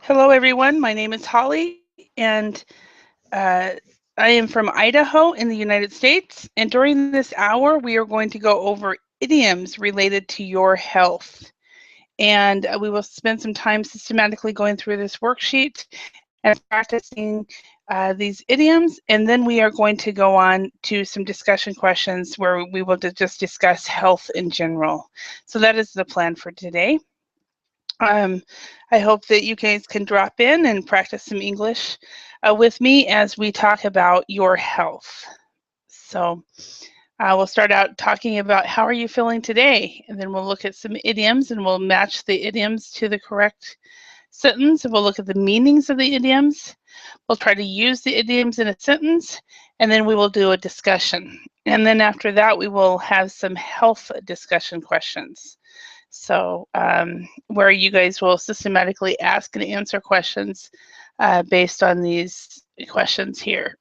Hello, everyone. My name is Holly, and uh, I am from Idaho in the United States. And during this hour, we are going to go over idioms related to your health. And we will spend some time systematically going through this worksheet and practicing these idioms. And then we are going to go on to some discussion questions where we will just discuss health in general. So that is the plan for today. I hope that you guys can drop in and practice some English with me as we talk about your health. So we'll start out talking about how are you feeling today, and then we'll look at some idioms and we'll match the idioms to the correct sentence, and we'll look at the meanings of the idioms. We'll try to use the idioms in a sentence, and then we will do a discussion. And then after that, we will have some health discussion questions. So where you guys will systematically ask and answer questions based on these questions here.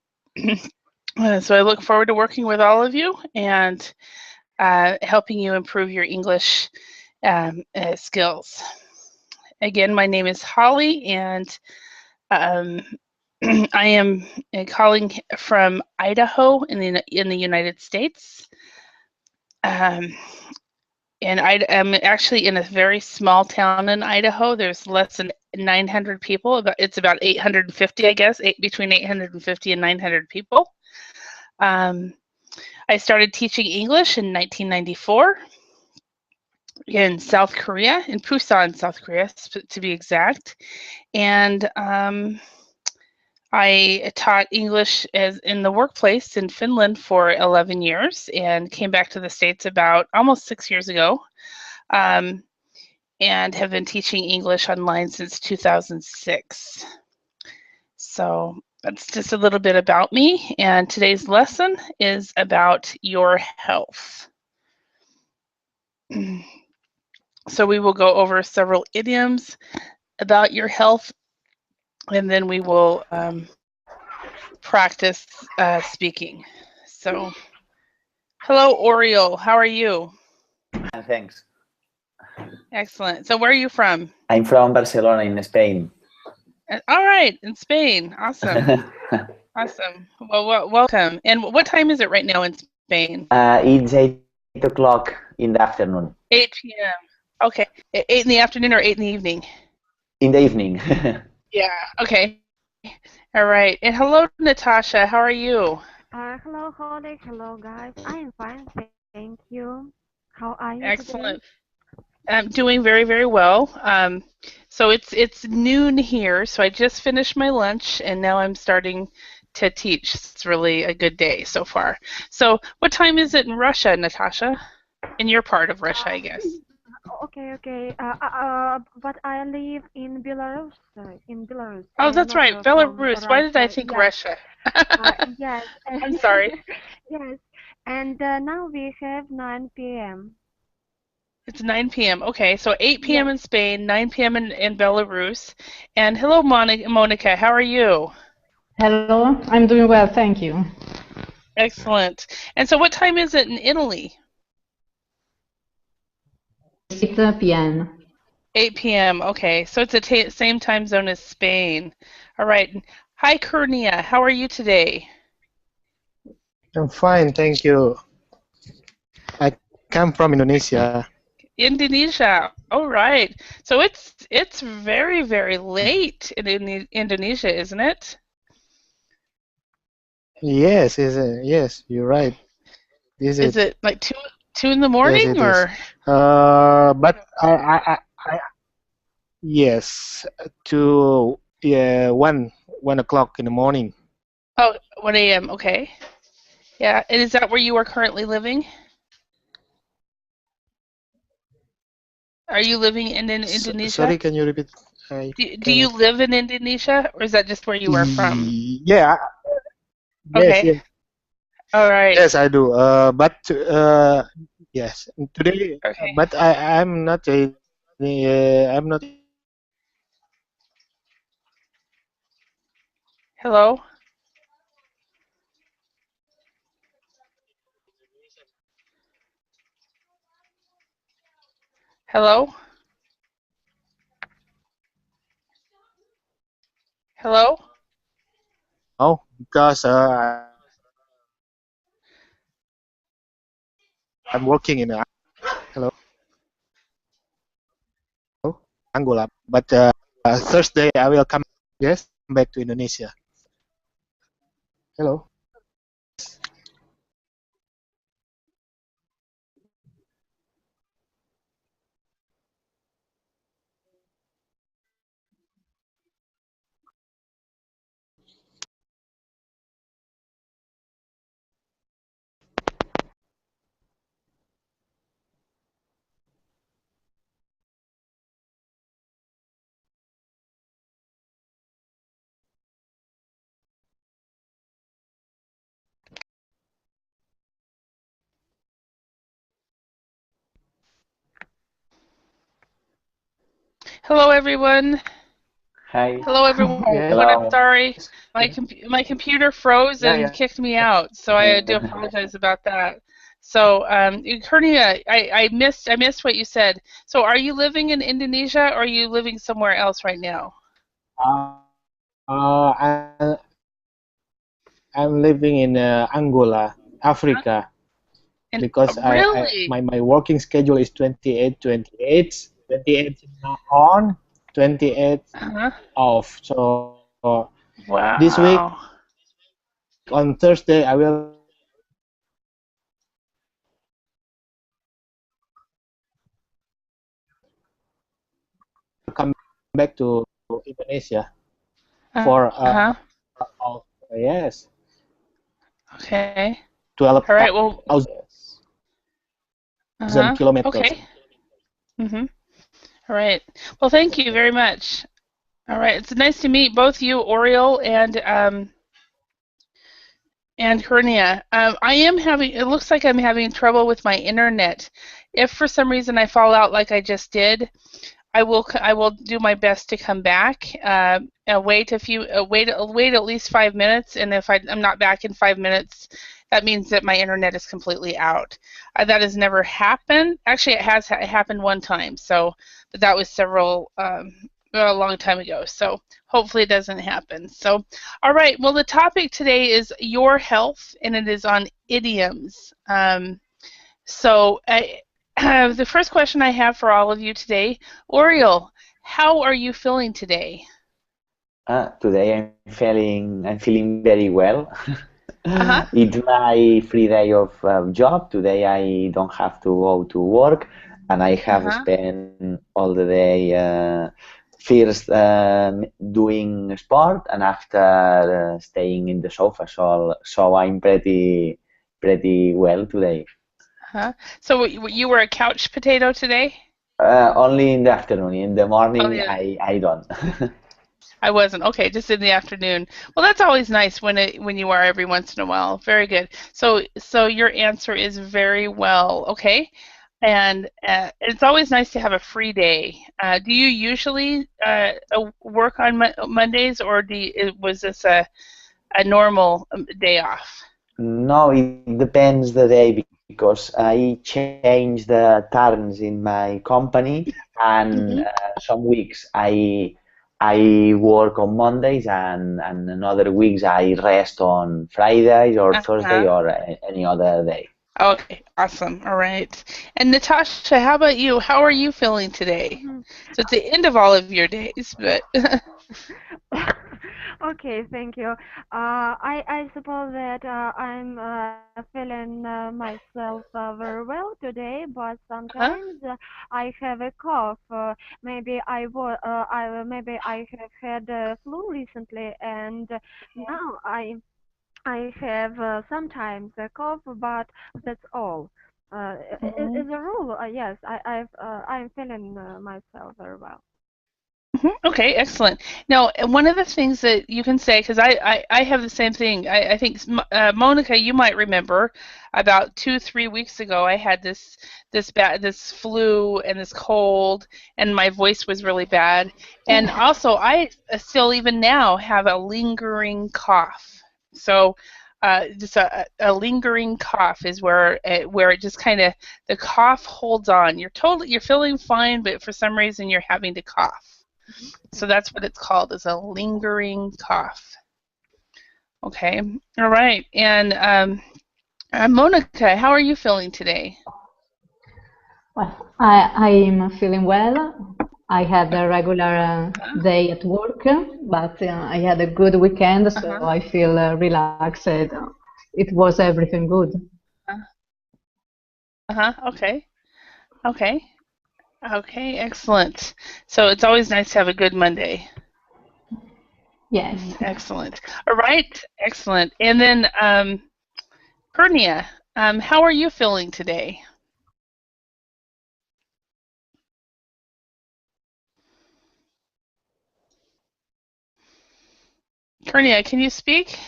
So I look forward to working with all of you and helping you improve your English skills. Again, my name is Holly, and I am calling from Idaho in the United States. And I'm actually in a very small town in Idaho. There's less than 900 people. It's about 850, I guess, between 850 and 900 people. I started teaching English in 1994 in South Korea, in Busan, South Korea, to be exact. And I taught English as in the workplace in Finland for 11 years and came back to the States about almost 6 years ago. And have been teaching English online since 2006. So that's just a little bit about me, and today's lesson is about your health. So we will go over several idioms about your health, and then we will practice speaking. So, hello, Oriole. How are you? Thanks. Excellent. So where are you from? I'm from Barcelona in Spain. All right, in Spain. Awesome. Awesome. Well, welcome. And what time is it right now in Spain? It's 8 o'clock in the afternoon. 8 p.m. Okay. 8 in the afternoon or 8 in the evening? In the evening. Yeah. Okay. All right. And hello, Natasha. How are you? Hello, Holly. Hello, guys. I am fine, thank you. How are you today? Excellent. I'm doing very, very well. So it's noon here, so I just finished my lunch, and now I'm starting to teach. It's really a good day so far. So what time is it in Russia, Natasha? In your part of Russia, I guess. Okay. But I live in Belarus. In Belarus. Oh, I am that's not right. from Belarus. Why did I Russia. think Yes. Russia? Yes. I'm sorry. Yes. And now we have 9 p.m. It's 9 p.m. Okay, so 8 p.m. Yes. in Spain, 9 p.m. in Belarus. And hello, Monica. How are you? Hello, I'm doing well, thank you. Excellent. And so what time is it in Italy? 8 p.m. 8 p.m. Okay, so it's the same time zone as Spain. All right. Hi, Kurnia. How are you today? I'm fine, thank you. I come from Indonesia. Indonesia. All right. So it's very, very late in Indonesia, isn't it? Yes, yes, you're right. Is it like two in the Yes, morning it is. or? But yes, to 1 o'clock in the morning. Oh, 1 a.m. Okay. Yeah. And is that where you are currently living? Are you living in Indonesia? Sorry, can you repeat? Do you live in Indonesia, or is that just where you are from? Yeah. Okay. Yes. All right. Yes, I do. But yes, today. Okay. But I'm not. I'm not. Hello? Hello? Hello? Oh, because I'm working in hello, Angola, but Thursday I will come. Yes, back to Indonesia. Hello. Hello, everyone. Hi. Hello, everyone. Yes. I'm Hello. sorry. My computer froze Yeah, and yeah. kicked me out, so I do apologize about that. So, Kurnia, I missed what you said. So, are you living in Indonesia or are you living somewhere else right now? Uh, I, I'm living in Angola, Africa, And because really? my working schedule is 28, 28, 28 on, 28 Uh-huh. off. So this week Wow. on Thursday I will come back to Indonesia for Uh-huh. of yes Okay. 12,000 All right. Well, uh-huh. kilometers. Okay. Mm-hmm. All right. Well, thank you very much. All right. It's nice to meet both you, Oriole, and Hernia. I am having, it looks like I'm having trouble with my internet. If for some reason I fall out like I just did, I will do my best to come back. Wait at least 5 minutes, and if I'm not back in 5 minutes, that means that my internet is completely out. That has never happened. Actually, it has happened one time. So, but that was a long time ago. So hopefully it doesn't happen. So, all right. Well, the topic today is your health, and it is on idioms. So, the first question I have for all of you today, Oriole, how are you feeling today? Today I'm feeling very well. Uh-huh. It's my free day of job. Today I don't have to go to work, and I have Uh-huh. spent all the day first doing sport, and after staying in the sofa. So I'm pretty well today. Uh-huh. So you were a couch potato today? Only in the afternoon. In the Oh, morning, yeah. I don't. I wasn't. Okay, just in the afternoon. Well, that's always nice when you are every once in a while. Very good. So your answer is very well. Okay. And it's always nice to have a free day. Do you usually work on Mondays, or was this a normal day off? No, it depends the day because I change the turns in my company, and Hmm. some weeks I work on Mondays, and another weeks I rest on Fridays or Thursday Uh-huh. or any other day. Okay, awesome. All right. And Natasha, how about you? How are you feeling today? Mhm. So it's the end of all of your days, but Okay, thank you. I suppose that I'm feeling myself very well today, but huh? sometimes I have a cough. Maybe I have had flu recently, and now I have sometimes a cough, but that's all. Mhm. As a rule, yes, I'm feeling myself very well. Mhm. Okay, excellent. Now, one of the things that you can say, because I have the same thing. I think Monica, you might remember about 2, 3 weeks ago, I had this flu and this cold, and my voice was really bad. And also, I still even now have a lingering cough. So, just a lingering cough is where it just kind of the cough holds on. You're feeling fine, but for some reason you're having to cough. So that's what it's called, is a lingering cough. Okay, all right. And Monica, how are you feeling today? Well, I'm feeling well. I had a regular day at work, but I had a good weekend, so I feel relaxed. It was everything good. Okay. Okay. Okay, excellent. So it's always nice to have a good Monday. Yes. Excellent. All right, excellent. And then Pernia, how are you feeling today? Pernia, can you speak?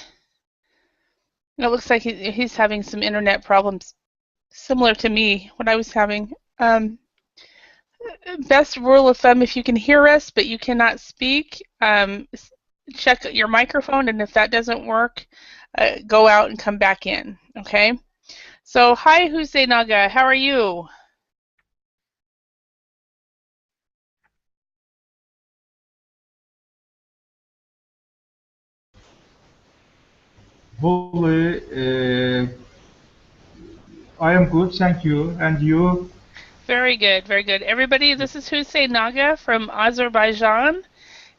It looks like he's having some internet problems similar to me, what I was having. Best rule of thumb, if you can hear us but you cannot speak, check your microphone, and if that doesn't work, go out and come back in, okay? So, hi, Huseinaga, how are you? Bully, I am good, thank you. And you? Very good, very good. Everybody, this is Huseinaga from Azerbaijan.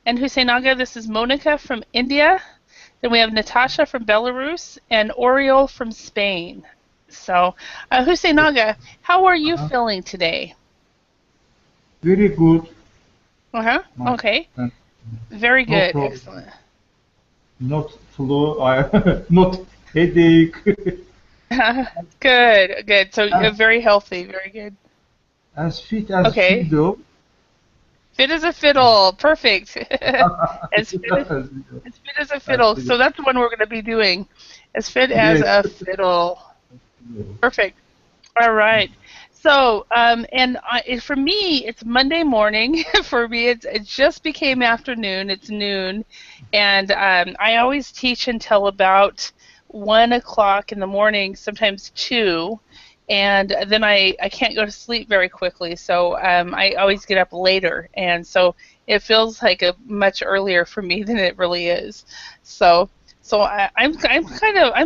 And Huseinaga, this is Monica from India. Then we have Natasha from Belarus and Oriol from Spain. So, Huseinaga, how are you feeling today? Very good. Okay. Very No good. problem. Excellent. Not flu, not headache. Good, good. So you're very healthy, very good. As fit as Okay. fiddle. Fit as a fiddle, perfect. as fit as a fiddle. So that's the one we're going to be doing. As fit as a fiddle. Perfect. All right. So, for me, it's Monday morning. For me, it just became afternoon. It's noon, and I always teach until about 1 o'clock in the morning, sometimes 2, and then I can't go to sleep very quickly. So I always get up later, and so it feels like a much earlier for me than it really is. So I'm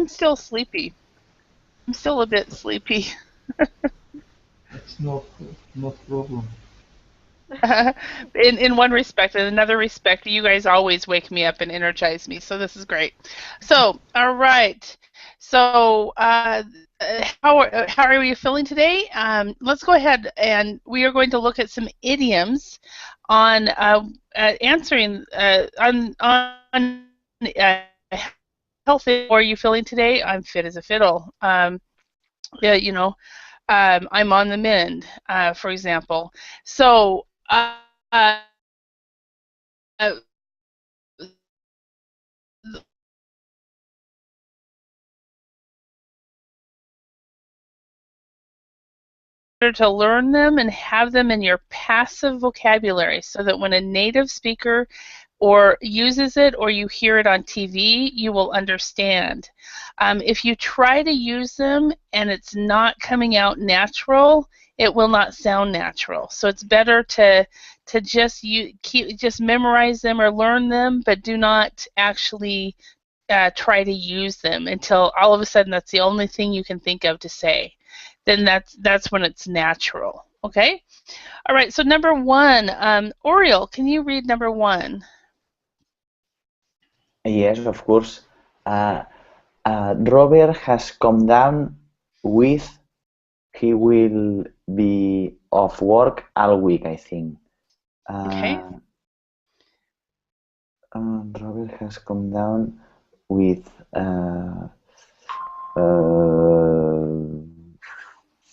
still sleepy. I'm still a bit sleepy. It's not problem. In one respect. In another respect, you guys always wake me up and energize me, so this is great. So, all right. So, how are you feeling today? Let's go ahead, and we are going to look at some idioms on answering on health. How are you feeling today? I'm fit as a fiddle. Yeah, I'm on the mend, for example. So, uh, to learn them and have them in your passive vocabulary so that when a native speaker or uses it or you hear it on TV, you will understand. If you try to use them and it's not coming out natural, it will not sound natural. So it's better to just memorize them or learn them, but do not actually try to use them until all of a sudden that's the only thing you can think of to say. Then that's when it's natural. Okay? All right, so number 1, Oriol, can you read number 1? Yes, of course. Robert has come down with he will be off work all week, I think. Okay. Robert has come down with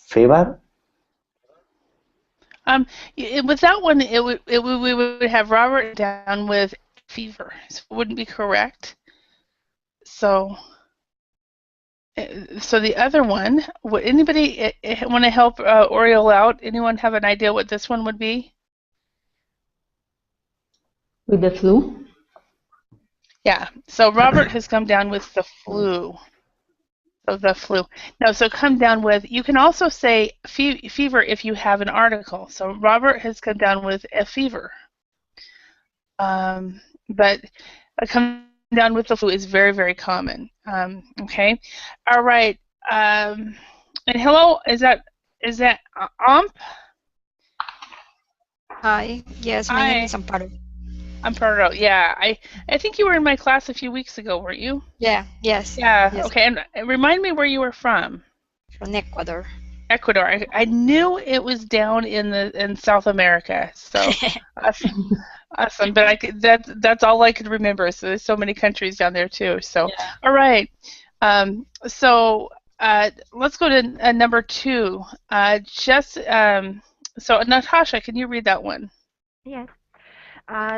fever. With that one, we would have Robert down with fever. So it wouldn't be correct. So the other one, would anybody want to help Oriol out? Anyone have an idea what this one would be? With the flu? Yeah. So Robert has come down with the flu. So the flu. No, so come down with, you can also say fever if you have an article. So Robert has come down with a fever. but come down with the flu is very, very common. Okay, all right. And hello, is that Amp? Hi, yes, my name is Amparo. Amparo, yeah. I think you were in my class a few weeks ago, weren't you? Yeah, yes. Yeah. Yes. Okay, and remind me where you were from. From Ecuador. Ecuador. I knew it was down in South America. So awesome. But that's all I could remember. So there's so many countries down there too. So Yeah. all right. So let's go to number 2. So Natasha, can you read that one? Yes.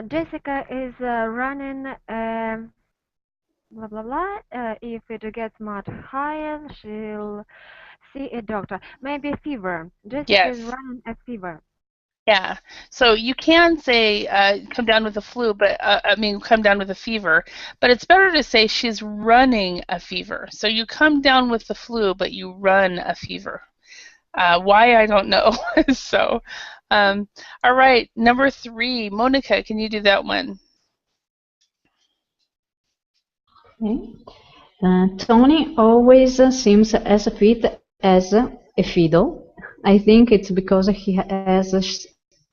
Jessica is running blah blah blah. If it gets much higher, she'll see a doctor. Maybe a fever. Jessica is Yes. running a fever. Yeah. So you can say come down with a flu, but come down with a fever. But it's better to say she's running a fever. So you come down with the flu, but you run a fever. Why, I don't know. So, all right, number 3, Monica, can you do that one? Okay. Tony always seems as fit as a fiddle. I think it's because he has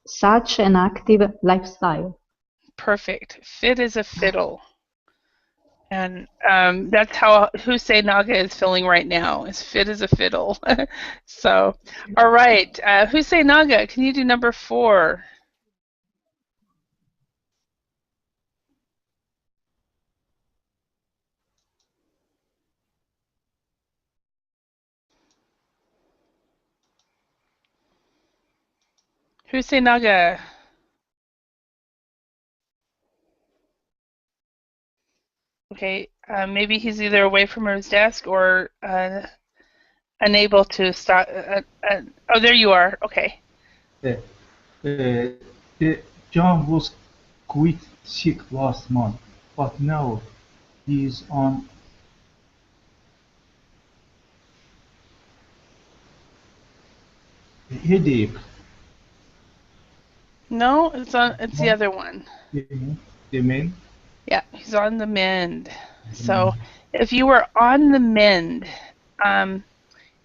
such an active lifestyle. Perfect. Fit as a fiddle. And that's how Hussein Naga is feeling right now, is fit as a fiddle. So, all right, Hussein Naga, can you do number 4? Hussein Naga. Okay, maybe he's either away from his desk or unable to start. Oh, there you are. Okay. John was quite sick last month, but now he's on a headache. No, it's the other one. You mean? Yeah, he's on the mend. So if you were on the mend,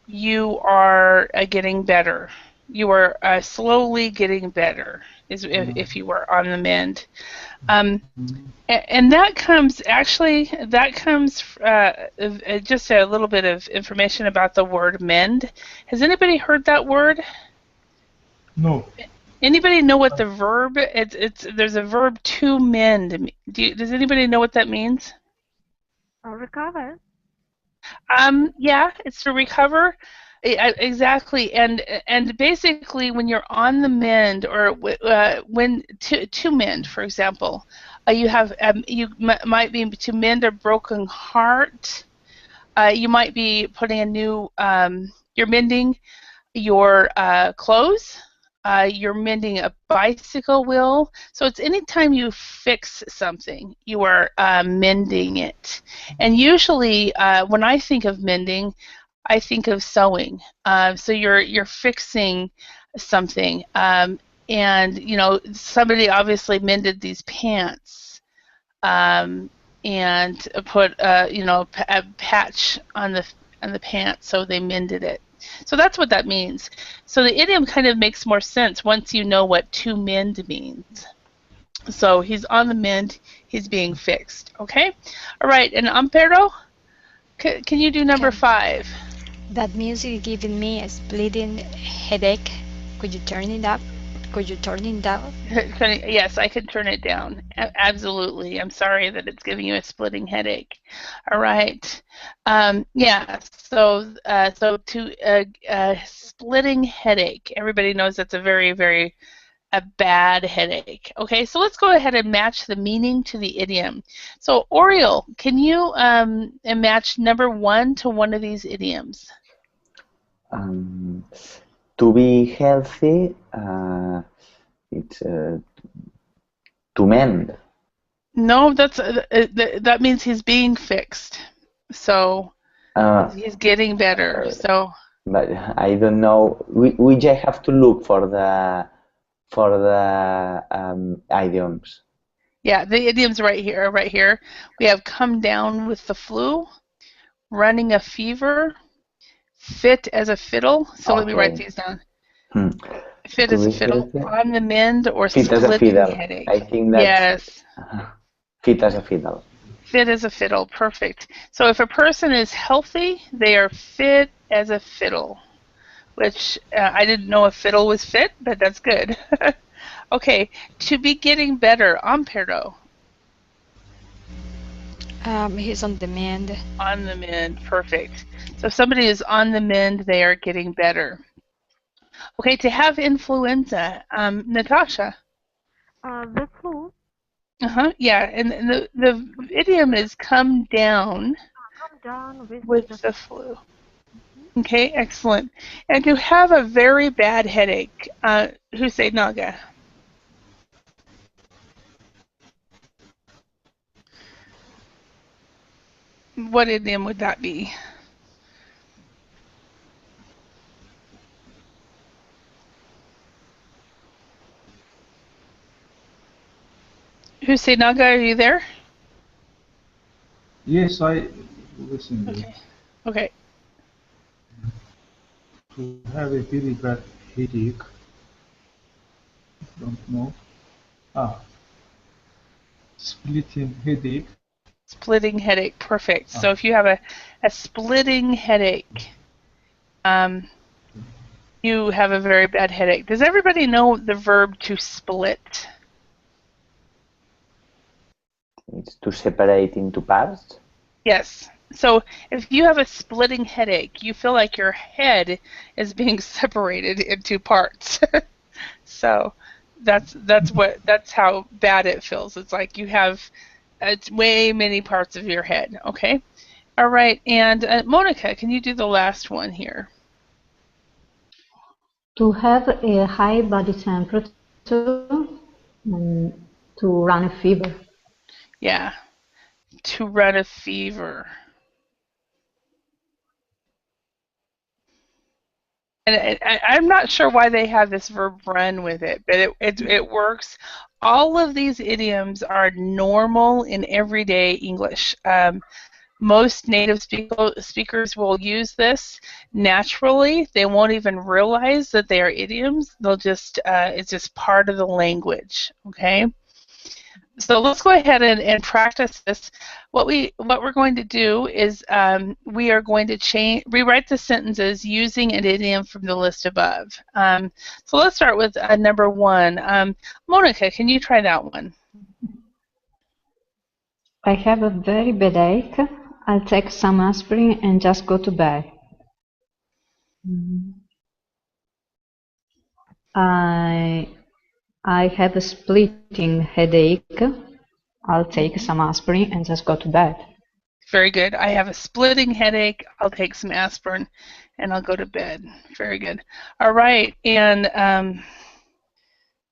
you are getting better. You are slowly getting better, if you were on the mend. And that comes just a little bit of information about the word mend. Has anybody heard that word? No. Anybody know what the verb? There's a verb to mend. Does anybody know what that means? Recover. Yeah, it's to recover. Exactly, and basically, when you're on the mend, or when to mend, for example, might be to mend a broken heart. You might be putting a new. You're mending your clothes. You're mending a bicycle wheel. So it's anytime you fix something, you are mending it. And usually, when I think of mending, I think of sewing. So you're fixing something, and somebody obviously mended these pants, and put a patch on the pants, so they mended it. So that's what that means. So the idiom kind of makes more sense once you know what to mend means. So he's on the mend, he's being fixed. Okay? All right, and Ampero, can you do number 5? That music giving me a splitting headache. Could you turn it up? Could you turn it down? Yes, I can turn it down. Absolutely. I'm sorry that it's giving you a splitting headache. All right. Yeah. So splitting headache. Everybody knows that's a very, very bad headache. Okay. So let's go ahead and match the meaning to the idiom. So Oriel, can you match number 1 to one of these idioms? To be healthy, it's to mend. No, that means he's being fixed. So he's getting better. So. But I don't know. We just have to look for the idioms. Yeah, the idiom's right here, right here. We have come down with the flu, running a fever, fit as a fiddle. So let me write Okay. these down. Hmm. Fit To as a be fiddle, fit, on the mend, or fit as a splitting fiddle. headache. I think that's Yes, fit as a fiddle. fit as a fiddle. Perfect. So if a person is healthy, they are fit as a fiddle, which I didn't know a fiddle was fit, but that's good. Okay, to be getting better, Ampero, He's on the mend. on the mend. Perfect. So if somebody is on the mend, they are getting better. Okay, to have influenza, Natasha. The flu. Yeah, and the idiom is come down Come down with the the flu. Okay, excellent. And to have a very bad headache, Hussein Naga. What idiom would that be? Hussein Naga, are you there? Yes, I listen. Okay. Okay. To have a very bad headache. Don't know. Splitting headache. Splitting headache. Perfect. So if you have a splitting headache, you have a very bad headache. Does everybody know the verb to split? It's to separate into parts. Yes. So if you have a splitting headache, you feel like your head is being separated into parts. So that's how bad it feels. It's like you have it's way many parts of your head. Okay. All right. And Monica, can you do the last one here? To have a high body temperature, to run a fever. Yeah. To run a fever. And I'm not sure why they have this verb run with it, but it works. All of these idioms are normal in everyday English. Most native speakers will use this naturally. They won't even realize that they are idioms. They'll just it's just part of the language. Okay. So let's go ahead and practice this. What we're going to do is we are going to rewrite the sentences using an idiom from the list above. So let's start with number 1. Monica, can you try that one? I have a very bad ache. I'll take some aspirin and just go to bed. I have a splitting headache. I'll take some aspirin and just go to bed. Very good. I have a splitting headache. I'll take some aspirin and I'll go to bed. Very good. All right. And let's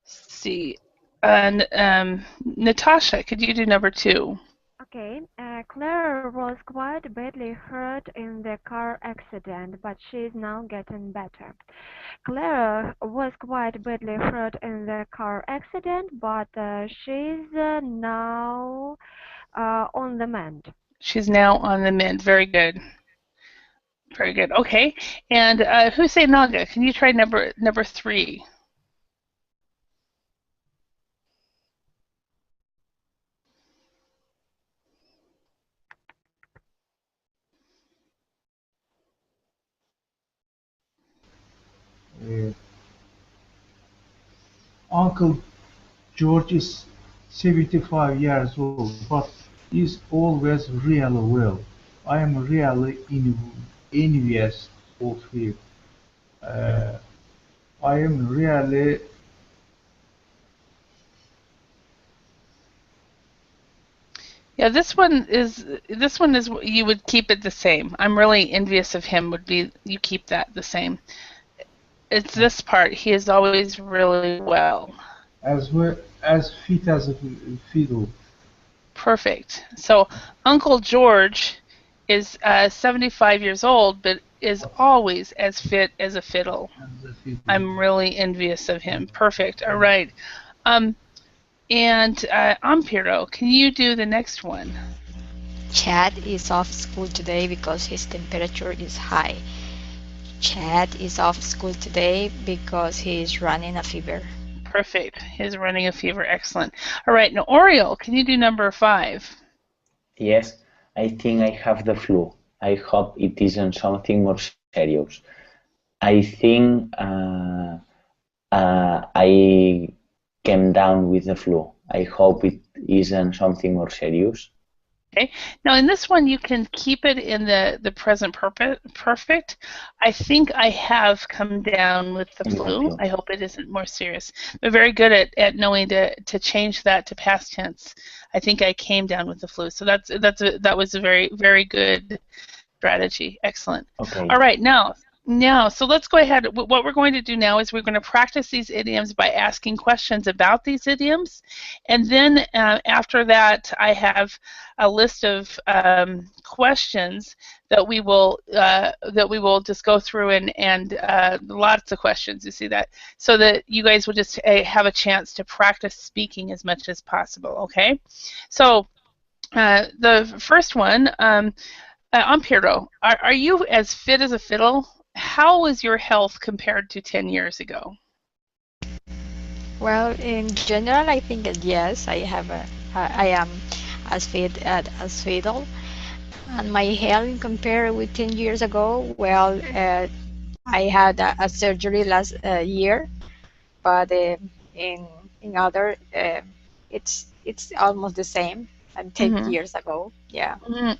see. And Natasha, could you do number 2? Okay, Claire was quite badly hurt in the car accident, but she is now getting better. Claire was quite badly hurt in the car accident, but she's now on the mend. She's now on the mend. Very good. Very good. Okay. And Hussein Naga, can you try number 3? Uncle George is 75 years old, but is always really well. I am really envious of him. I am really Yeah, this one is you would keep it the same. I'm really envious of him would be you keep that the same. It's this part. He is always really well. as fit as a fiddle. Perfect. So Uncle George is 75 years old, but is always as fit as a fiddle. I'm really envious of him. Perfect. All right. And Ampiro, can you do the next one? Chad is off school today because his temperature is high. Chad is off school today because he is running a fever. Perfect. He's running a fever. Excellent. All right. Now, Oriel, can you do number 5? Yes, I think I have the flu. I hope it isn't something more serious. I think I came down with the flu. I hope it isn't something more serious. Okay. Now, in this one, you can keep it in the present perfect. I think I have come down with the flu. I hope it isn't more serious. They're very good at knowing to change that to past tense. I think I came down with the flu. So that was a very, very good strategy. Excellent. Okay. All right. Now, so let's go ahead. What we're going to do now is we're going to practice these idioms by asking questions about these idioms. And then after that, I have a list of questions that we will just go through and lots of questions. You see that? So that you guys will just have a chance to practice speaking as much as possible, okay? So the first one, Ampiro, are you as fit as a fiddle? How is your health compared to 10 years ago? Well, in general, I think that yes, I am as fit as fiddle, and my health compared with 10 years ago. Well, I had a surgery last year, but in other, it's almost the same. And 10 years ago, yeah.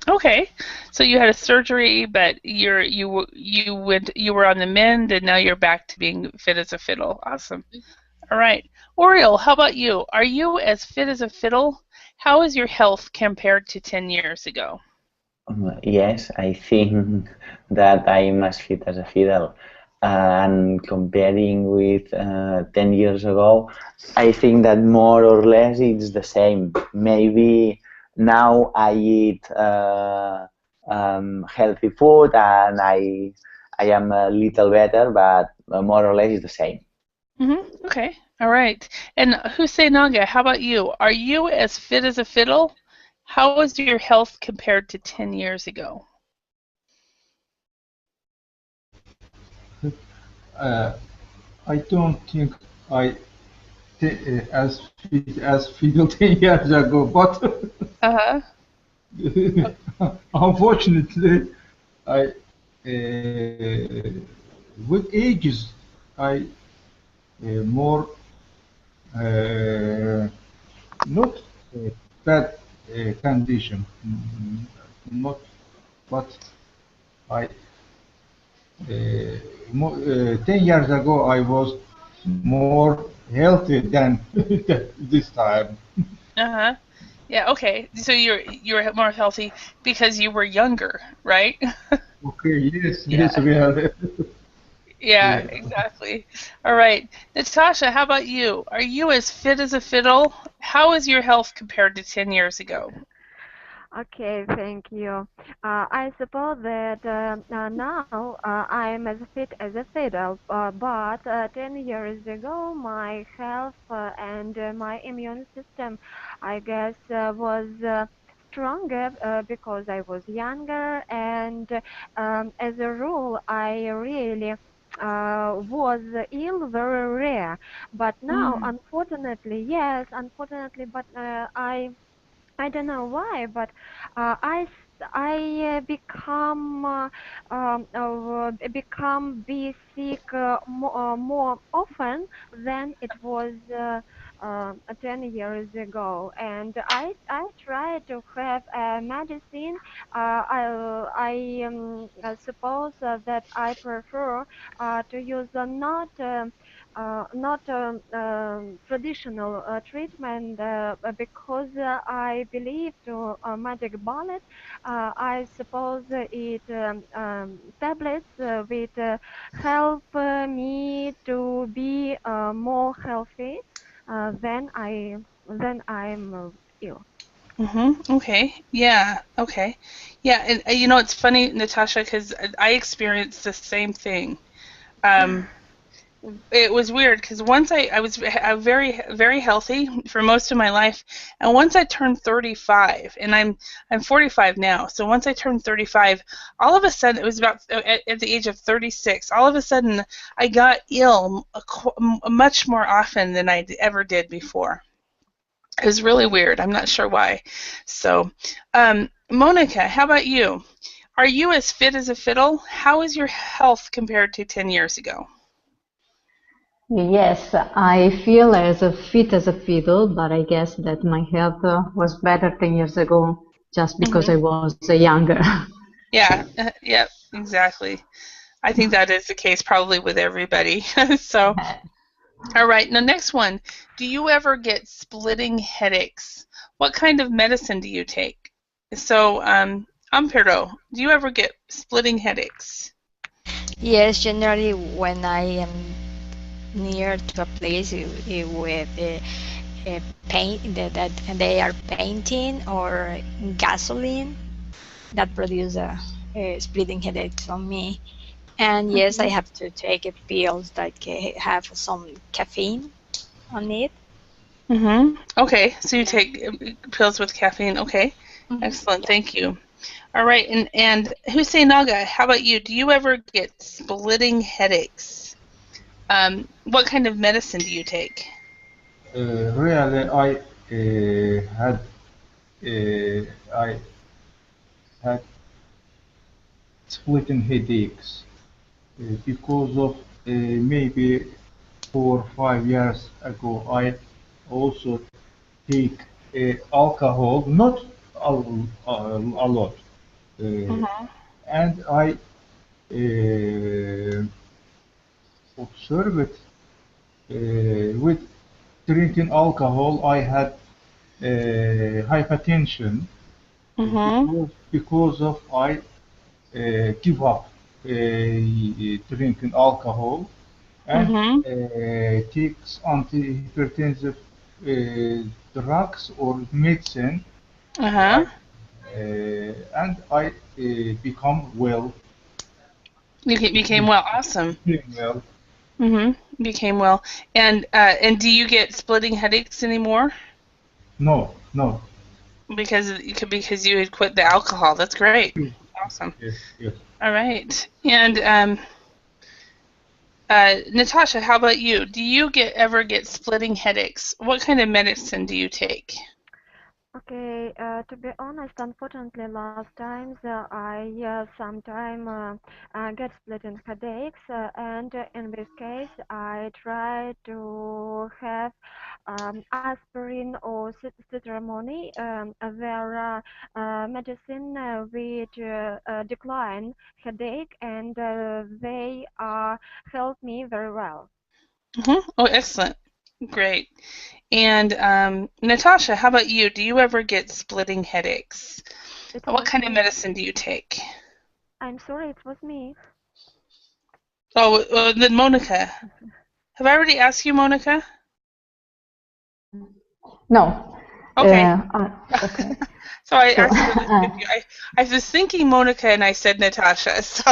Okay, so you had a surgery, but you were on the mend, and now you're back to being fit as a fiddle. Awesome. All right, Oriel, how about you? Are you as fit as a fiddle? How is your health compared to 10 years ago? Yes, I think that I'm as fit as a fiddle. And comparing with 10 years ago, I think that more or less it's the same. Maybe now I eat healthy food and I am a little better, but more or less it's the same. Okay, all right. And Huseinaga, how about you? Are you as fit as a fiddle? How is your health compared to 10 years ago? I don't think I as fit as fiddle 10 years ago, but unfortunately, with ages, I more not bad condition, not, but I 10 years ago I was more healthy than this time. Yeah, okay. So you're more healthy because you were younger, right? Okay, yes, really. Yeah, exactly. All right. Natasha, how about you? Are you as fit as a fiddle? How is your health compared to 10 years ago? Okay, thank you. I suppose that now I'm as fit as a fiddle, but 10 years ago my health and my immune system, I guess, was stronger because I was younger, and as a rule, I really was ill very rare. But now, unfortunately, but I don't know why, but I become be sick more often than it was 10 years ago, and I try to have medicine. I suppose that I prefer to use not traditional treatment because I believe to magic bullet. I suppose it tablets will help me to be more healthy than I'm ill. Okay. Yeah. Okay. Yeah. And you know, it's funny, Natasha, because I experienced the same thing. it was weird because once I was very very healthy for most of my life, and once I turned 35, and I'm 45 now, so once I turned 35, all of a sudden it was about at the age of 36. All of a sudden I got ill much more often than I ever did before. It was really weird. I'm not sure why. So, Monica, how about you? Are you as fit as a fiddle? How is your health compared to 10 years ago? Yes, I feel as fit as a fiddle, but I guess that my health was better 10 years ago just because I was younger. Yeah, yeah, exactly. I think that is the case probably with everybody. So, all right, now next one. Do you ever get splitting headaches? What kind of medicine do you take? So, Ampero, do you ever get splitting headaches? Yes, generally when I am near to a place with paint that they are painting or gasoline that produce a splitting headache on me. And yes, I have to take pills that have some caffeine on it. Okay, so you take pills with caffeine. Okay, excellent. Yeah. Thank you. All right, and Hussein Naga, how about you? Do you ever get splitting headaches? What kind of medicine do you take? Really, had I had splitting headaches because of maybe 4 or 5 years ago. I also take alcohol, not a lot, and I observed with drinking alcohol. I had hypertension because of I give up drinking alcohol and takes antihypertensive drugs or medicine, and I become well. You became well. Awesome. Well. Became well. And do you get splitting headaches anymore? No. Because you had quit the alcohol. That's great. Awesome. Yes. All right. And Natasha, how about you? Do you ever get splitting headaches? What kind of medicine do you take? Okay, to be honest, unfortunately, last times I sometimes get splitting headaches, and in this case, I try to have aspirin or citramoni. There are medicine which decline headache, and they help me very well. Oh, excellent. Great. And Natasha, how about you? Do you ever get splitting headaches? What kind of medicine do you take? I'm sorry, it was me. Oh, then Monica. Have I already asked you, Monica? No. Okay. Okay. So I accidentally I was thinking Monica and I said Natasha. So.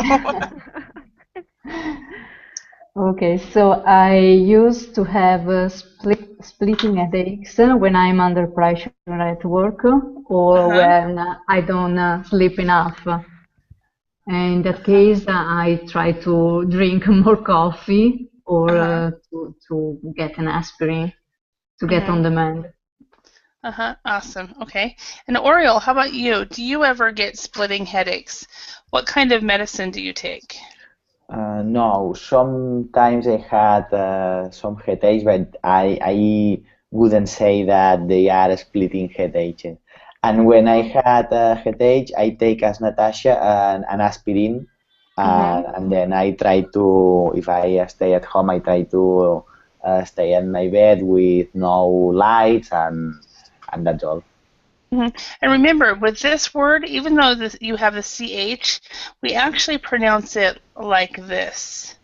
Okay, so I used to have splitting headaches when I'm under pressure at work or when I don't sleep enough. And in that case, I try to drink more coffee or to get an aspirin to get on demand. Awesome. Okay. And Oriel, how about you? Do you ever get splitting headaches? What kind of medicine do you take? No, sometimes I had some headaches, but I wouldn't say that they are splitting headaches. And when I had a headache, I take, as Natasha, an aspirin, and then I try to, if I stay at home, I try to stay in my bed with no lights, and that's all. And remember, with this word, even though you have the CH, we actually pronounce it like this.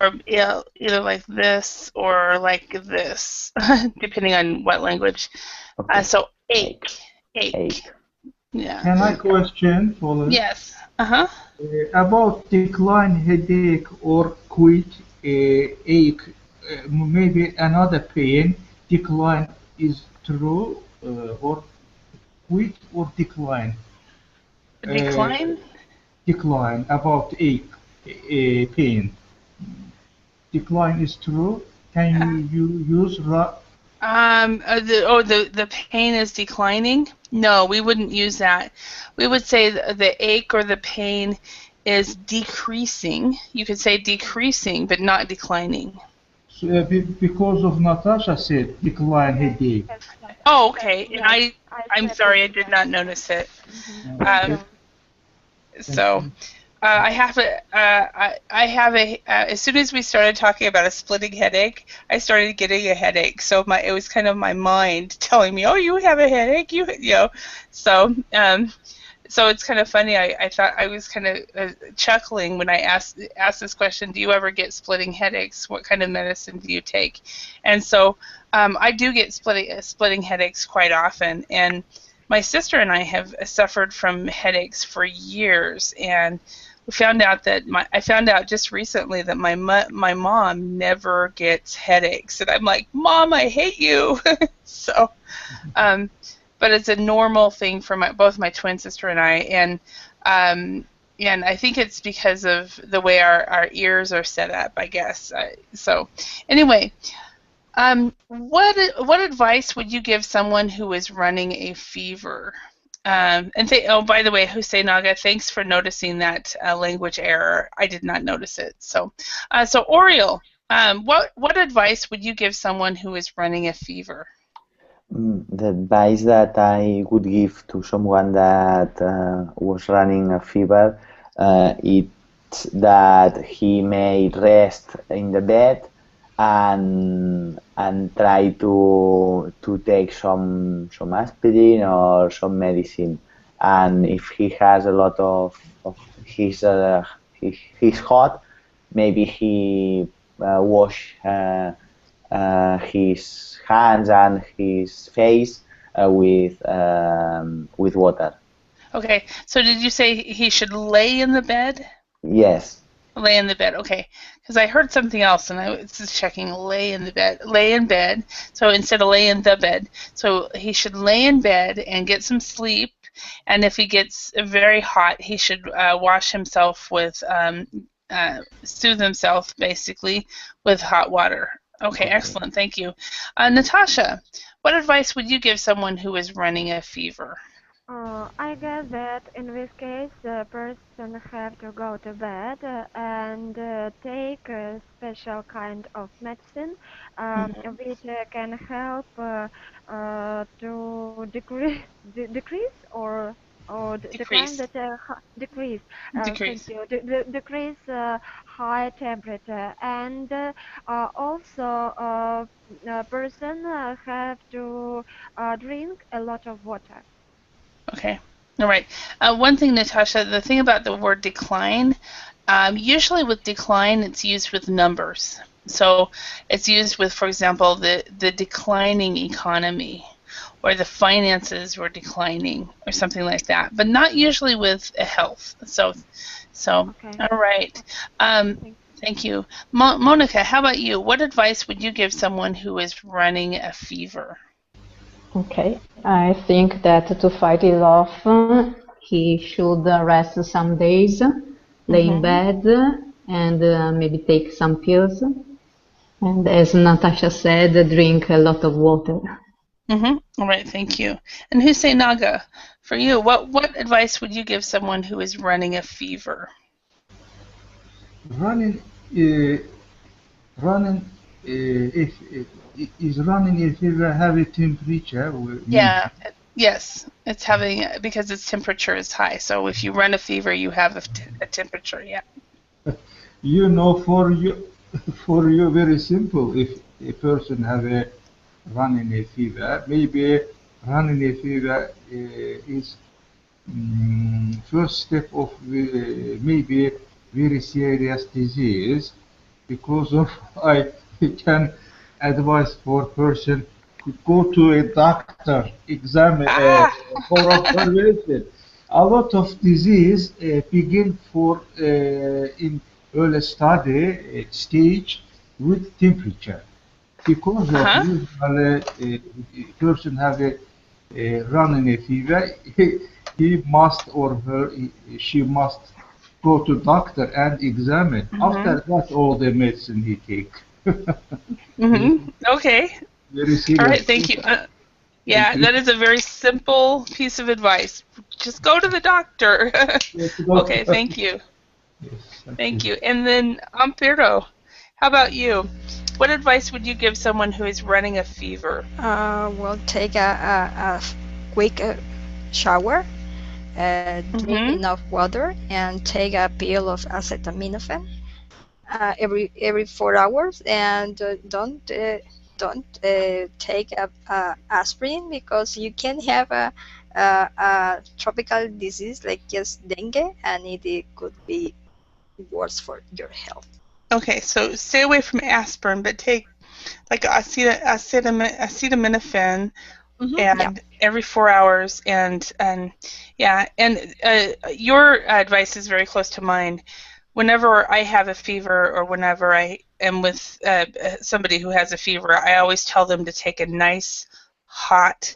Or either like this or like this, depending on what language. Okay. So ache. Yeah. Can I question, Paula? Yes. About decline headache or quit ache, maybe another pain, decline is true or quit or decline. Decline? Decline about ache, pain. Decline is true. Can you use The pain is declining? No, we wouldn't use that. We would say the ache or the pain is decreasing. You could say decreasing, but not declining. because of Natasha said decline headache. Oh, okay. Yes, And I'm said sorry, I it. did not notice it. Okay. So I have a as soon as we started talking about a splitting headache, I started getting a headache. So it was kind of my mind telling me, "Oh, you have a headache, you know." So so it's kind of funny. I thought I was kind of chuckling when I asked this question. Do you ever get splitting headaches? What kind of medicine do you take? And so I do get splitting headaches quite often. And my sister and I have suffered from headaches for years, and we found out that I found out just recently that my mom never gets headaches, and I'm like, Mom, I hate you. So, but it's a normal thing for both my twin sister and I, and I think it's because of the way our ears are set up, I guess. So, anyway. What advice would you give someone who is running a fever? Oh, by the way, Hussein Naga, thanks for noticing that language error. I did not notice it. So Oriel, what advice would you give someone who is running a fever? The advice that I would give to someone that was running a fever, it's that he may rest in the bed and try to take some aspirin or some medicine. And if he has a lot of he's hot, maybe he wash his hands and his face with water. Okay, so did you say he should lay in the bed? Yes. Lay in the bed, okay. Because I heard something else, and I was just checking. Lay in bed. So instead of lay in the bed, so he should lay in bed and get some sleep. And if he gets very hot, he should wash himself with soothe himself basically with hot water. Okay, excellent. Thank you, Natasha. What advice would you give someone who is running a fever? I guess that in this case, the person have to go to bed and take a special kind of medicine which can help to decrease or decline Decrease. that decrease. Decrease. Thank you. Decrease high temperature, and also a person have to drink a lot of water. Okay. All right. One thing, Natasha, the thing about the word decline, usually with decline, it's used with numbers. So it's used with, for example, the declining economy, or the finances were declining, or something like that, but not usually with health. So Okay. all right. Thank you. Monica, how about you? What advice would you give someone who is running a fever? Okay, I think that to fight it off, he should rest some days, lay in bed, and maybe take some pills. And as Natasha said, drink a lot of water. All right, thank you. And Hussein Naga, for you, what advice would you give someone who is running a fever? Running, is running if you have a temperature. Yeah, yes, it's having, because its temperature is high. So if you run a fever, you have a temperature. Yeah. You know, for you, very simple. If a person have a running a fever, maybe running a fever is first step of maybe very serious disease. Because of I can advise for person to go to a doctor, examine for observation. A lot of disease begin for in early study stage with temperature. Because of usually person have a running a fever, he must or she must go to doctor and examine. After that, all the medicine he take. Okay. Very serious. All right. Thank you. Yeah, Thank you. that is a very simple piece of advice. Just go to the doctor. Yes, Okay. doctor. Thank you. Yes, Thank you. And then, Ampero, how about you? What advice would you give someone who is running a fever? Well, take a quick shower, drink enough water, and take a pill of acetaminophen every 4 hours, and don't take a aspirin, because you can have a tropical disease like just dengue, and it could be worse for your health. Okay, so stay away from aspirin, but take like acetaminophen and every 4 hours, and yeah, and your advice is very close to mine. Whenever I have a fever, or whenever I am with somebody who has a fever, I always tell them to take a nice hot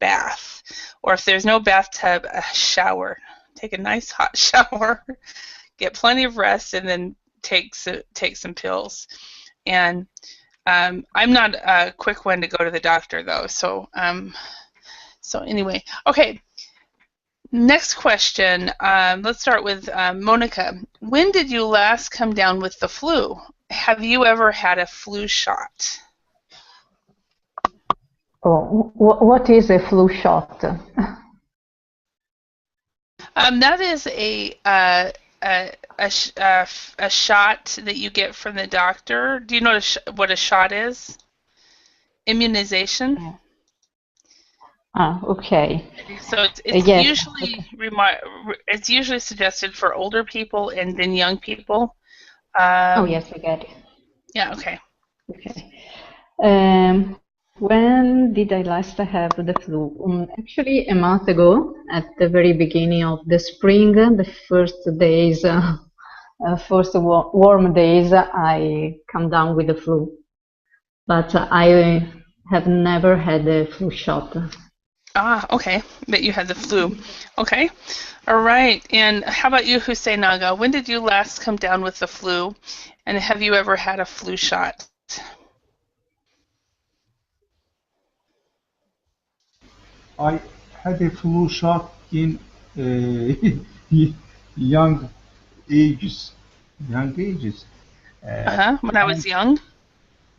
bath, or if there's no bathtub, a shower. Take a nice hot shower, get plenty of rest, and then take some pills. And I'm not a quick one to go to the doctor, though. So anyway, okay. Next question. Let's start with Monica. When did you last come down with the flu? Have you ever had a flu shot? Oh, what is a flu shot? That is a shot that you get from the doctor. Do you know what a shot is? Immunization. Ah, okay. So it's Yes, usually okay. it's usually suggested for older people and then young people. Oh yes, I get it. Yeah. Okay. Okay. When did I last have the flu? Actually, a month ago, at the very beginning of the spring, the first days, warm days, I come down with the flu. But I have never had a flu shot. Ah, okay. But you had the flu. Okay. All right. And how about you, Huseinaga? When did you last come down with the flu? And have you ever had a flu shot? I had a flu shot in young ages. Young ages. When I was young?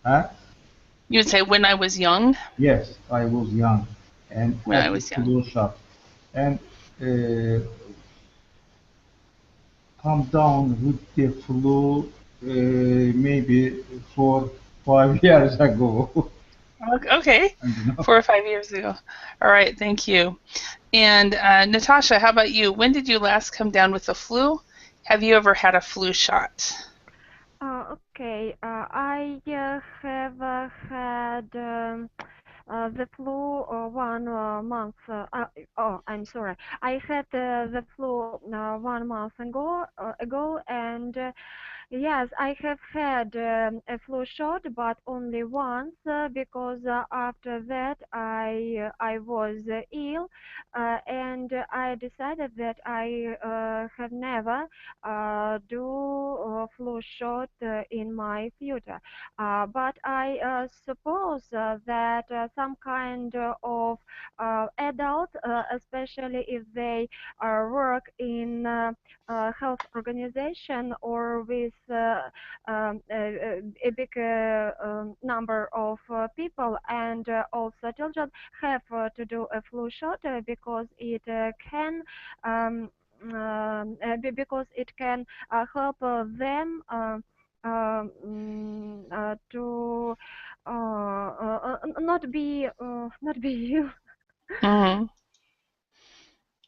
Huh? You would say when I was young? Yes, I was young and When had I a was young. flu shot. And come down with the flu maybe 4-5 years ago. Okay. 4 or 5 years ago. All right. Thank you. And Natasha, how about you? When did you last come down with the flu? Have you ever had a flu shot? Okay, I have had the flu 1 month. Oh, I'm sorry. I had the flu 1 month ago, and yes, I have had a flu shot, but only once because after that I was ill, and I decided that I have never do a flu shot in my future. But I suppose that some kind of adult, especially if they work in health organization or with a big number of people, and also children have to do a flu shot because it can because it can help them to not be you. Mm-hmm.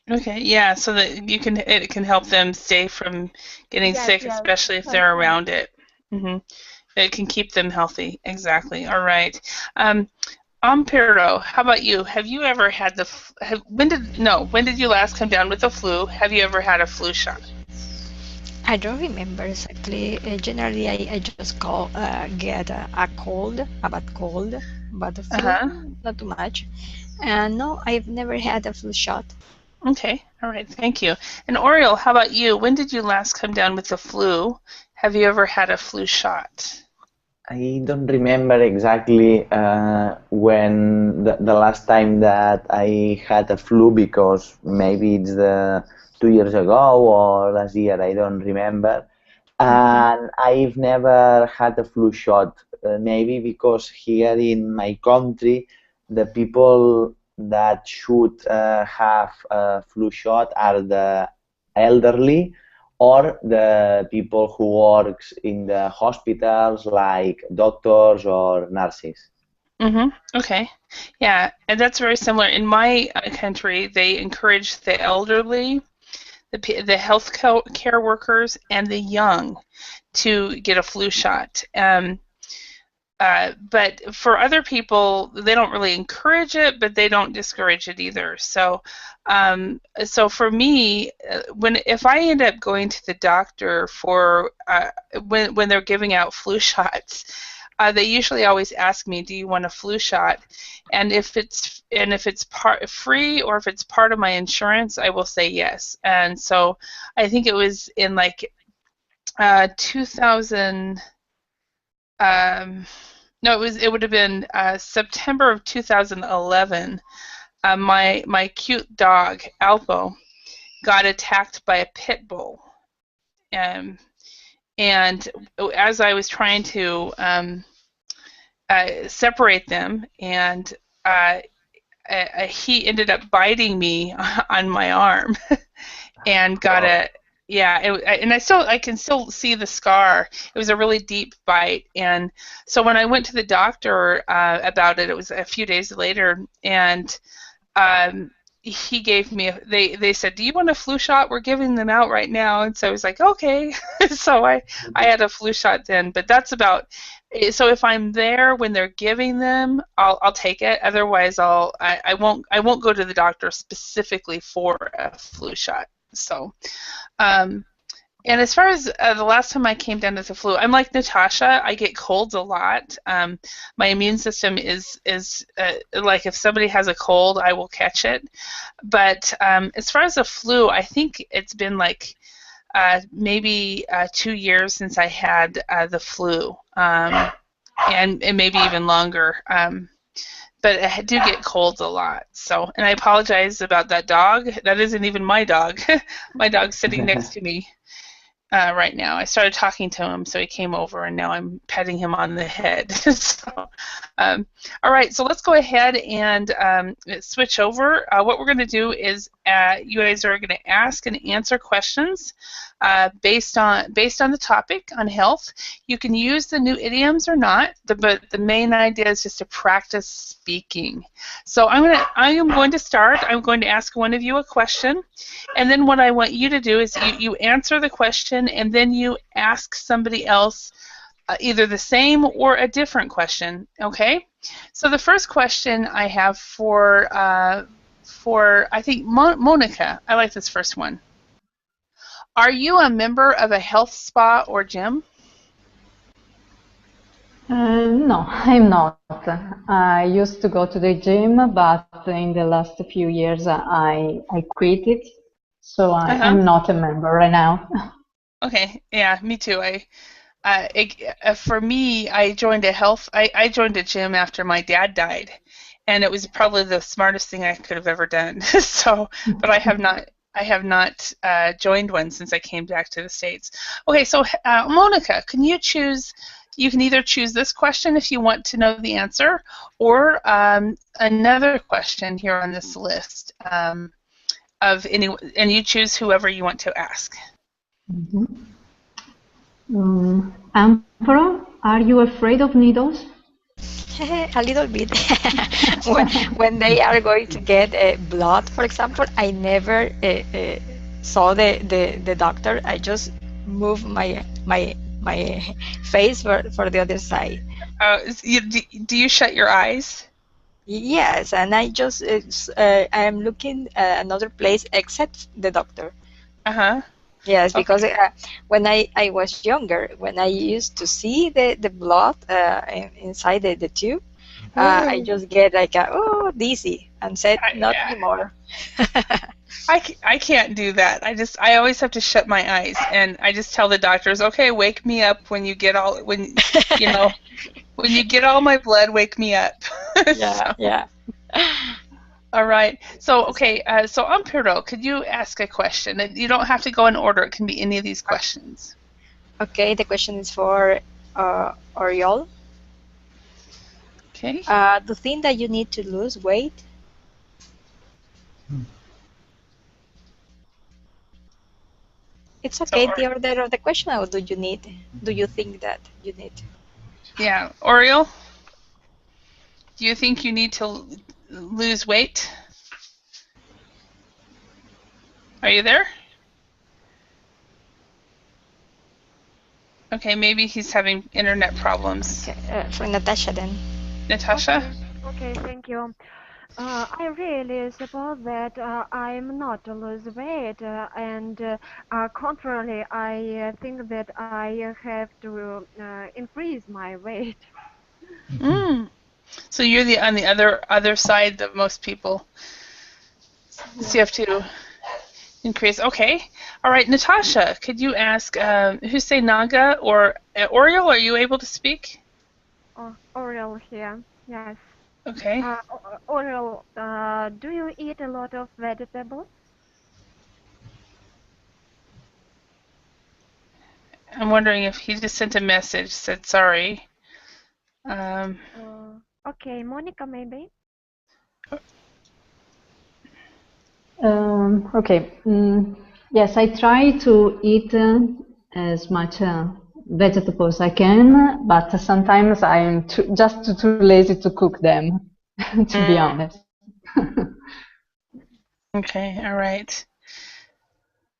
Okay, yeah, so that it can help them stay from getting Yes, sick, yes, especially if they're exactly. around it. Hmm. It can keep them healthy. Exactly. All right. Ampero, how about you? Have you ever had when did you last come down with the flu? Have you ever had a flu shot? I don't remember exactly. Generally, I just get a cold, a bad cold, but the flu, not too much. And no, I've never had a flu shot. Okay, all right, thank you. And Oriel, how about you? When did you last come down with the flu? Have you ever had a flu shot? I don't remember exactly when the last time that I had a flu, because maybe it's 2 years ago or last year, I don't remember. And I've never had a flu shot, maybe because here in my country, the people that should have a flu shot are the elderly or the people who works in the hospitals, like doctors or nurses. Okay. Yeah, and that's very similar. In my country, they encourage the elderly, the health care workers, and the young to get a flu shot. But for other people, they don't really encourage it, but they don't discourage it either. So, so for me, if I end up going to the doctor for when they're giving out flu shots, they usually always ask me, "Do you want a flu shot?" And if it's part free or if it's part of my insurance, I will say yes. And so I think it was in like 2000. No, it would have been September of 2011. My cute dog Alpo got attacked by a pit bull, and as I was trying to separate them, and he ended up biting me on my arm, and got a. Yeah, and I can still see the scar. It was a really deep bite, and so when I went to the doctor about it, it was a few days later, and he gave me. They said, "Do you want a flu shot? We're giving them out right now." And so I was like, "Okay." So I had a flu shot then, but that's about. So if I'm there when they're giving them, I'll take it. Otherwise, I won't go to the doctor specifically for a flu shot. So, and as far as the last time I came down with the flu, I'm like Natasha. I get colds a lot. My immune system is like if somebody has a cold, I will catch it. But as far as the flu, I think it's been like maybe 2 years since I had the flu, and maybe even longer. But I do get colds a lot. So, and I apologize about that dog. That isn't even my dog. My dog's sitting next to me right now. I started talking to him, so he came over, and now I'm petting him on the head. So, all right, so let's go ahead and switch over. What we're going to do is you guys are going to ask and answer questions based on the topic on health. You can use the new idioms or not, but the main idea is just to practice speaking. So I am going to start. I'm going to ask one of you a question, and then what I want you to do is you answer the question, and then you ask somebody else either the same or a different question. Okay? So the first question I have for I think Monica. I like this first one. Are you a member of a health spa or gym? No, I'm not. I used to go to the gym, but in the last few years I quit it, so I'm not a member right now. Okay, yeah, me too. For me, I joined I joined a gym after my dad died, and it was probably the smartest thing I could have ever done. So, but I have not joined one since I came back to the States. Okay, so Monica, can you choose? You can either choose this question if you want to know the answer, or another question here on this list and you choose whoever you want to ask. Emperor, are you afraid of needles? A little bit. when they are going to get blood, for example, I never saw the doctor. I just move my face for the other side. Do you shut your eyes? Yes, and I I am looking at another place except the doctor. Yes, Okay. because when I was younger, when I used to see the blood inside the tube, I just get like dizzy and said not Yeah. anymore. I can't do that. I always have to shut my eyes, and I just tell the doctors, okay, wake me up when you get all you know when you get all my blood, wake me up. Yeah, So, yeah. all right. So okay. So Ampero, could you ask a question? And you don't have to go in order. It can be any of these questions. Okay, the question is for Oriol. Okay. Do you think that you need to lose weight? It's So okay, the order of the question, or do you think that you need? yeah, Oriel, do you think you need to lose weight? Are you there? Okay, maybe he's having internet problems. Okay, for Natasha then. Natasha? Okay, thank you. I really suppose that I'm not to lose weight, and contrarily, I think that I have to increase my weight. Mm. So you're on the other side of most people. So you have to increase. Okay. All right, Natasha, could you ask Hussein Naga or Oriel, are you able to speak? Oral here, yes. Okay. Oral, do you eat a lot of vegetables? I'm wondering if he just sent a message, said sorry. Okay, Monica, maybe? Okay. Yes, I try to eat as much vegetables I can, but sometimes I'm just too lazy to cook them, to be honest. Okay, all right.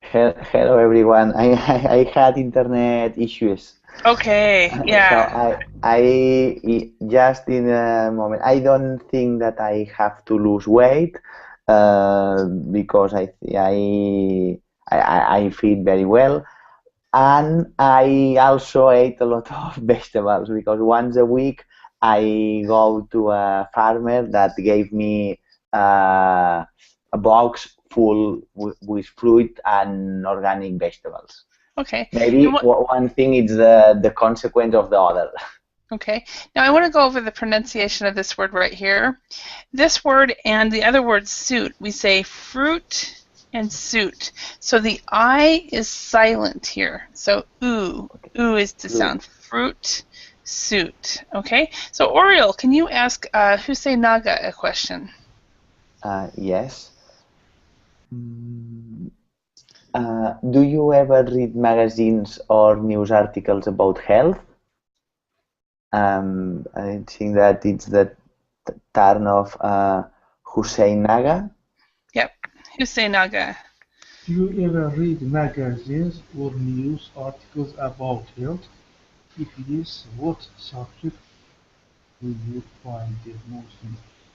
Hello everyone. I had internet issues. Okay, So yeah. I just in a moment. I don't think that I have to lose weight because I feel very well, and I also ate a lot of vegetables because once a week I go to a farmer that gave me a box full with fruit and organic vegetables. Okay. Maybe And one thing is the consequence of the other. Okay. Now I want to go over the pronunciation of this word right here. This word and the other word suit, we say fruit and suit. So the I is silent here. So ooh, ooh is the sound. Fruit, suit. Okay. So Oriel, can you ask Hussein Naga a question? Yes. Do you ever read magazines or news articles about health? I think that it's the turn of Hussein Naga. Yep. Hussein Naga. Do you ever read magazines or news articles about health? If yes, what subject do you find the most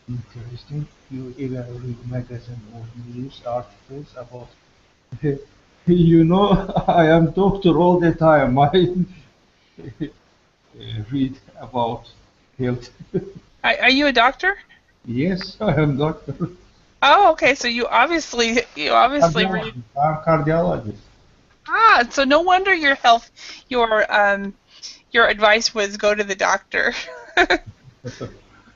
interesting? Do you ever read magazine or news articles about you know, I am doctor all the time. I read about health. Are you a doctor? Yes, I am doctor. Oh, okay. So you obviously read. I'm cardiologist. So no wonder your advice was go to the doctor.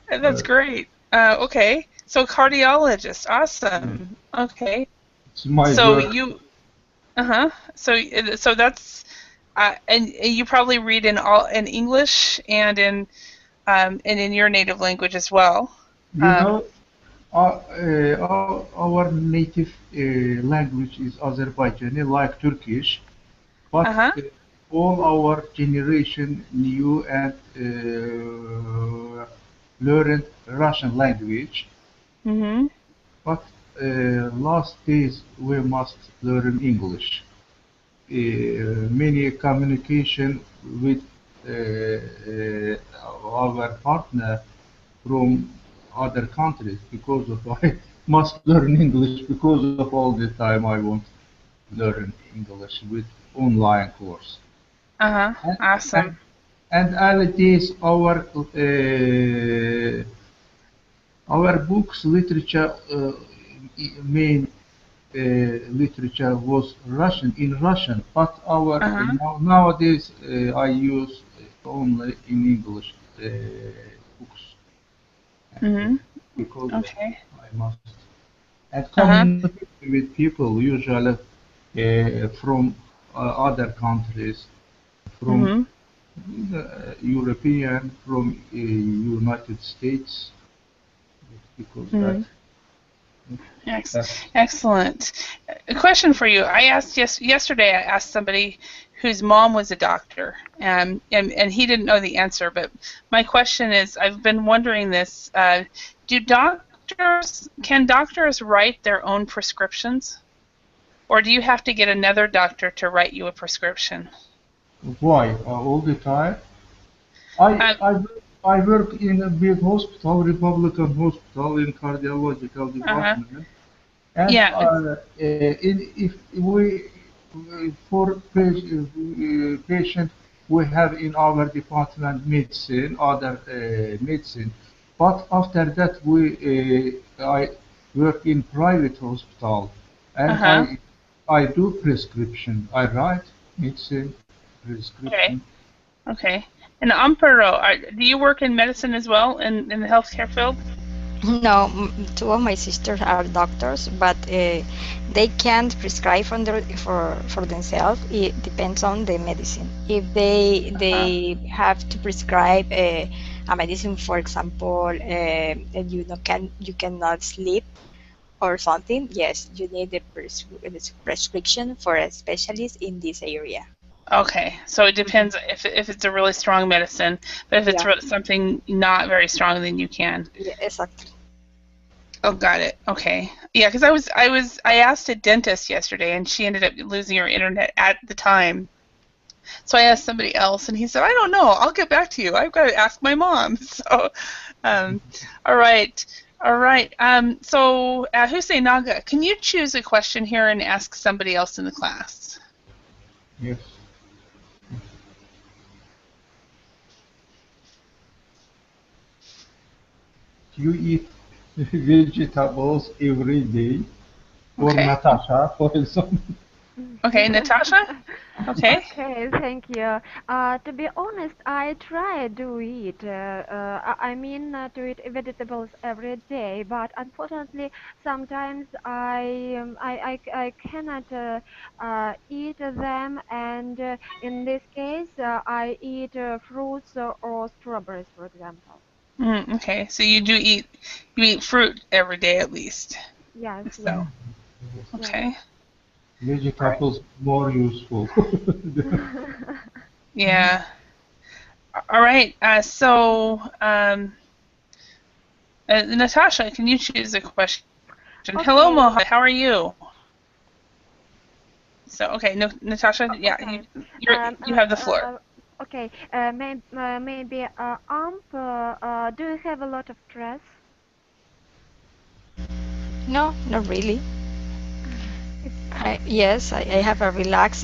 That's great. Okay. So cardiologist. Awesome. Okay. It's my So work. So that's and you probably read in English and in your native language as well. You know, our native language is Azerbaijani, like Turkish, but all our generation knew and learned Russian language. Mm-hmm. But last days we must learn English. Many communication with our partner from other countries because of I must learn English because of all the time I want. learn English with online course. Awesome. And nowadays our books literature main literature was Russian in Russian, but our nowadays I use only in English books because Okay. I must and communicate with people usually from other countries, from European, from United States, because Excellent. A question for you. I asked yesterday. I asked somebody whose mom was a doctor, and he didn't know the answer. But my question is, I've been wondering this: can doctors write their own prescriptions, or do you have to get another doctor to write you a prescription? Why? All the time? I work in a big hospital, Republican hospital, in cardiological department. And if we, for patient, we have in our department medicine, other medicine. But after that, I work in private hospital, and I do prescription. I write medicine prescription. Okay. And Amparo, do you work in medicine as well, in the healthcare field? No, two of my sisters are doctors, but they can't prescribe for themselves. It depends on the medicine. If they have to prescribe a medicine, for example, you cannot sleep or something, yes, you need a prescription for a specialist in this area. Okay, so it depends if it's a really strong medicine, but if it's something not very strong, then you can. Yeah, exactly. Oh, got it. Okay. Yeah, because I asked a dentist yesterday, and she ended up losing her internet at the time. So I asked somebody else, and he said, "I don't know. I'll get back to you. I've got to ask my mom." So, all right. So Hussein Naga, can you choose a question here and ask somebody else in the class? Yes. You eat vegetables every day, or Natasha, for example. Okay, Natasha? Okay. Okay, thank you. To be honest, I try to eat. To eat vegetables every day, but unfortunately, sometimes I cannot eat them, and in this case, I eat fruits or strawberries, for example. Okay, so you eat fruit every day at least. Yes. So, okay. Vegetables more useful. Yeah. All right. Natasha, can you choose a question? Okay. Hello, Moha. How are you? So, okay, Natasha. Yeah, okay. you have the floor. Okay. Maybe do you have a lot of stress? No, not really. Yes, I have a relaxed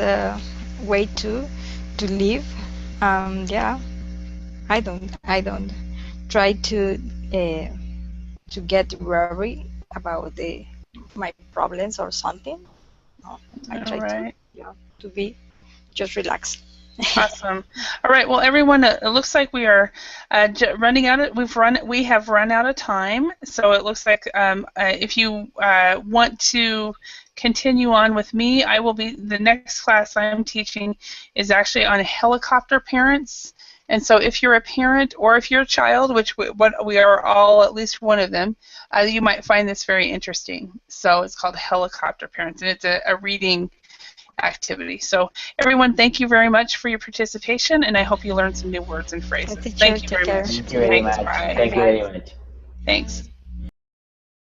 way to live. Yeah, I don't try to get worried about my problems or something. No, I try to be just relaxed. Awesome. All right. Well, everyone, it looks like we are running out of. We have run out of time. So it looks like if you want to continue on with me, I will be. The next class I'm teaching is actually on helicopter parents. And so if you're a parent or if you're a child, which we are all at least one of them, you might find this very interesting. So it's called Helicopter Parents, and it's a reading activity. So everyone, thank you very much for your participation, and I hope you learned some new words and phrases. Thank you very much. Thank you very much. Thank you very much. Thanks.